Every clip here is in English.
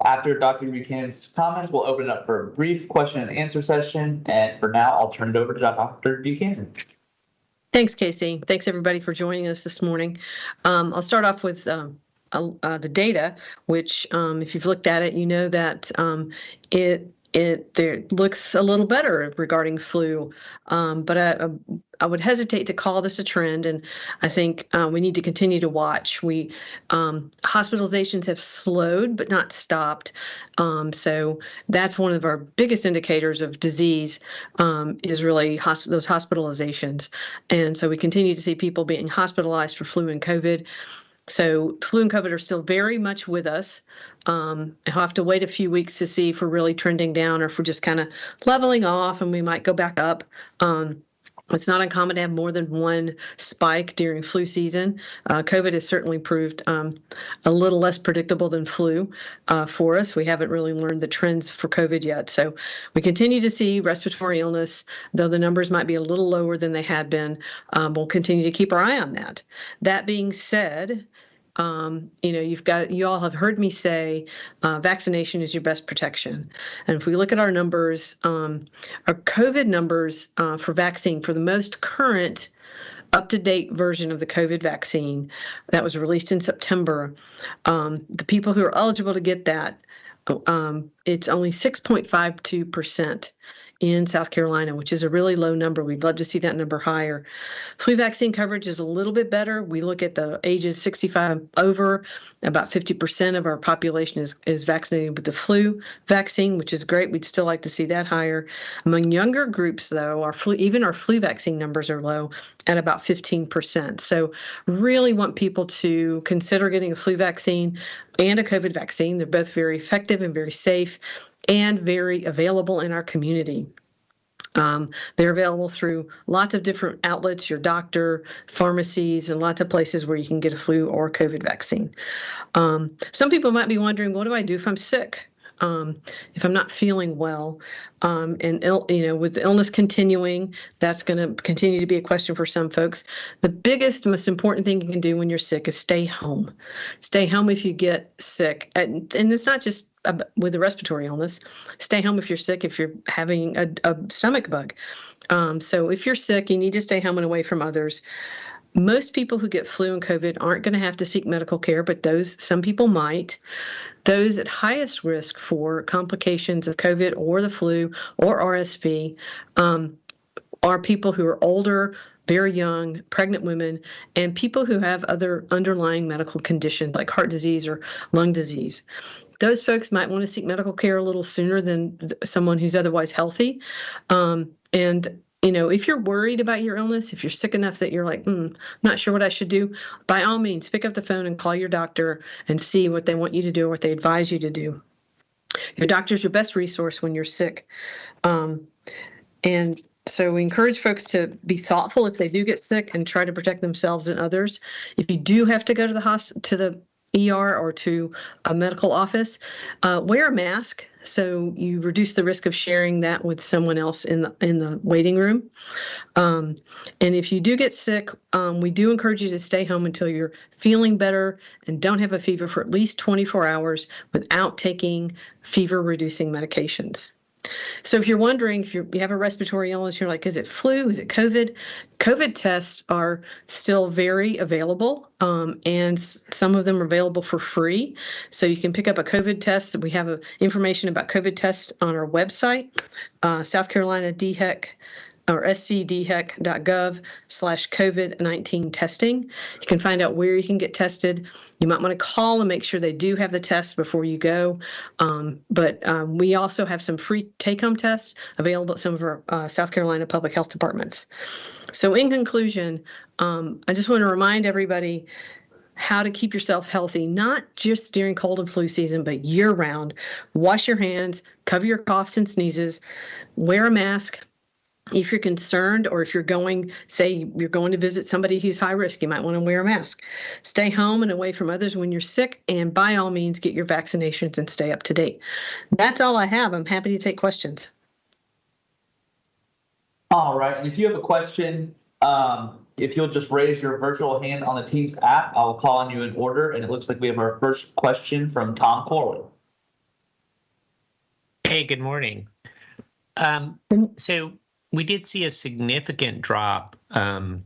After Dr. Buchanan's comments, we'll open it up for a brief question and answer session. And for now, I'll turn it over to Dr. Buchanan. Thanks, Casey. Thanks, everybody, for joining us this morning. I'll start off with the data, which, if you've looked at it, you know that it looks a little better regarding flu, but I would hesitate to call this a trend, and I think we need to continue to watch. Hospitalizations have slowed but not stopped, so that's one of our biggest indicators of disease, is really those hospitalizations, and so we continue to see people being hospitalized for flu and COVID. So flu and COVID are still very much with us. I'll have to wait a few weeks to see if we're really trending down or if we're just kind of leveling off and we might go back up. It's not uncommon to have more than one spike during flu season. COVID has certainly proved a little less predictable than flu for us. We haven't really learned the trends for COVID yet. So we continue to see respiratory illness, though the numbers might be a little lower than they had been. We'll continue to keep our eye on that. That being said, you all have heard me say vaccination is your best protection. And if we look at our numbers, our COVID numbers for vaccine, for the most current up-to-date version of the COVID vaccine that was released in September, the people who are eligible to get that, it's only 6.52% in South Carolina, which is a really low number. We'd love to see that number higher. Flu vaccine coverage is a little bit better. We look at the ages 65 over. About 50% of our population is vaccinated with the flu vaccine, which is great. We'd still like to see that higher. Among younger groups, though, even our flu vaccine numbers are low at about 15%. So really want people to consider getting a flu vaccine and a COVID vaccine. They're both very effective and very safe and very available in our community. They're available through lots of different outlets, your doctor, pharmacies, and lots of places where you can get a flu or COVID vaccine. Some people might be wondering, what do I do if I'm sick? If I'm not feeling well, and with the illness continuing, that's going to continue to be a question for some folks. The biggest, most important thing you can do when you're sick is stay home. Stay home if you get sick, and it's not just with a respiratory illness. Stay home if you're sick, if you're having a stomach bug. So if you're sick, you need to stay home and away from others. Most people who get flu and COVID aren't going to have to seek medical care, but some people might. Those at highest risk for complications of COVID or the flu or RSV are people who are older, very young, pregnant women, and people who have other underlying medical conditions like heart disease or lung disease. Those folks might want to seek medical care a little sooner than someone who's otherwise healthy. If you're worried about your illness, if you're sick enough that you're like, not sure what I should do, by all means, pick up the phone and call your doctor and see what they want you to do or what they advise you to do. Your doctor's your best resource when you're sick. And so we encourage folks to be thoughtful if they do get sick and try to protect themselves and others. If you do have to go to the ER or to a medical office, wear a mask so you reduce the risk of sharing that with someone else in the waiting room. And if you do get sick, we do encourage you to stay home until you're feeling better and don't have a fever for at least 24 hours without taking fever-reducing medications. So if you're wondering, if you have a respiratory illness, you're like, is it flu? Is it COVID? COVID tests are still very available, and some of them are available for free. So you can pick up a COVID test. We have information about COVID tests on our website, South Carolina DHEC, or scdhec.gov/COVID-19 testing. You can find out where you can get tested. You might want to call and make sure they do have the test before you go. But we also have some free take-home tests available at some of our South Carolina public health departments. So in conclusion, I just want to remind everybody how to keep yourself healthy, not just during cold and flu season, but year-round. Wash your hands, cover your coughs and sneezes, wear a mask. If you're concerned, or if you're going to visit somebody who's high risk, you might want to wear a mask. Stay home and away from others when you're sick, and by all means, get your vaccinations and stay up to date. That's all I have. I'm happy to take questions. All right. And if you have a question, if you'll just raise your virtual hand on the Teams app, I'll call on you in order. And it looks like we have our first question from Tom Corwin. Hey, good morning. So we did see a significant drop in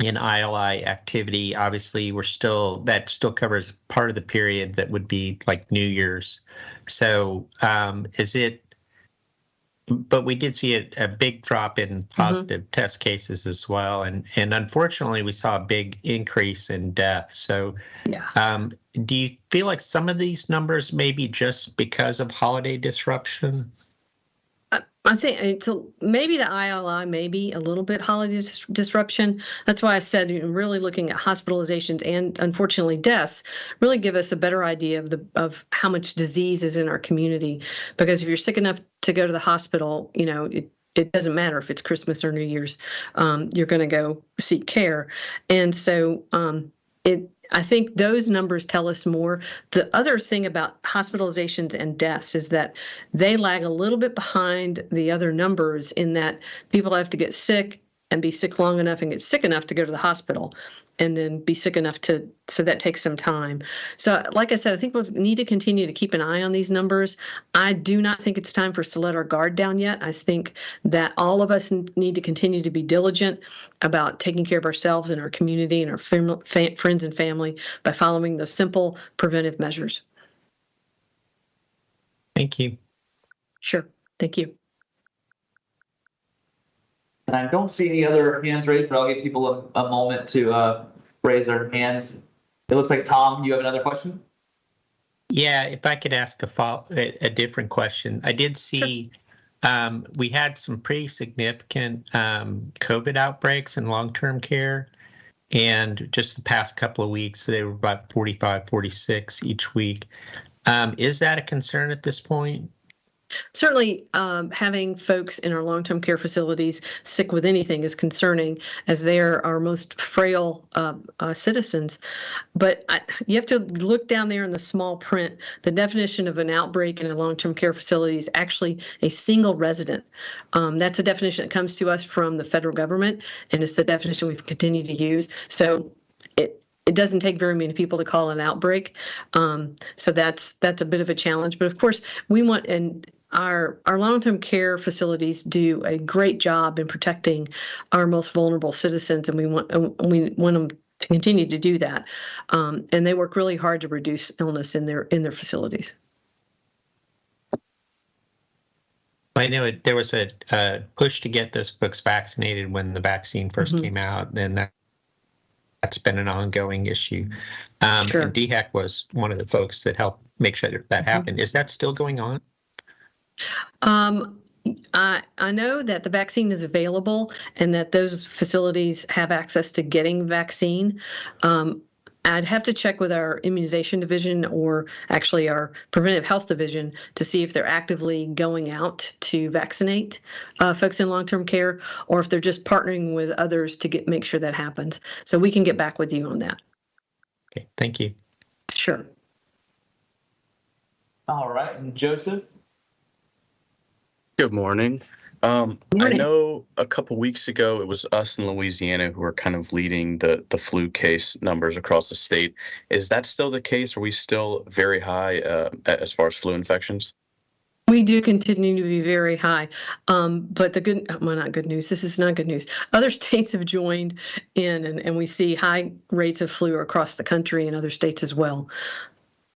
ILI activity. Obviously, that still covers part of the period that would be like New Year's. So but we did see a big drop in positive test cases as well. And unfortunately, we saw a big increase in deaths. So Yeah. do you feel like some of these numbers may be just because of holiday disruption? I think so. Maybe the ILI, maybe a little bit holiday disruption. That's why I said, really looking at hospitalizations and unfortunately deaths really give us a better idea of how much disease is in our community. Because if you're sick enough to go to the hospital, it doesn't matter if it's Christmas or New Year's, you're going to go seek care. And so I think those numbers tell us more. The other thing about hospitalizations and deaths is that they lag a little bit behind the other numbers in that people have to get sick and be sick long enough and get sick enough to go to the hospital and then be sick enough so that takes some time. So like I said, I think we'll need to continue to keep an eye on these numbers. I do not think it's time for us to let our guard down yet. I think that all of us need to continue to be diligent about taking care of ourselves and our community and our friends and family by following those simple preventive measures. Thank you. Sure. Thank you. And I don't see any other hands raised, but I'll give people a moment to raise their hands. It looks like, Tom, you have another question? Yeah, if I could ask a different question. I did see we had some pretty significant COVID outbreaks in long-term care. And just the past couple of weeks, they were about 45, 46 each week. Is that a concern at this point? Certainly, having folks in our long-term care facilities sick with anything is concerning, as they are our most frail citizens. But you have to look down there in the small print. The definition of an outbreak in a long-term care facility is actually a single resident. That's a definition that comes to us from the federal government, and it's the definition we've continued to use. So it doesn't take very many people to call an outbreak. So that's a bit of a challenge. But of course, we want, and our long-term care facilities do a great job in protecting our most vulnerable citizens, and we want them to continue to do that. And they work really hard to reduce illness in their facilities. I know there was a push to get those folks vaccinated when the vaccine first came out, and that's been an ongoing issue. Sure. And DHEC was one of the folks that helped make sure that happened. Is that still going on? I know that the vaccine is available and that those facilities have access to getting vaccine. I'd have to check with our immunization division, or actually our preventive health division, to see if they're actively going out to vaccinate folks in long-term care, or if they're just partnering with others to make sure that happens. So we can get back with you on that. Okay, thank you. Sure. All right, and Joseph? Good morning. I know a couple weeks ago it was us in Louisiana who were kind of leading the flu case numbers across the state. Is that still the case? Are we still very high as far as flu infections? We do continue to be very high, but not good news. This is not good news. Other states have joined in, and we see high rates of flu across the country and other states as well.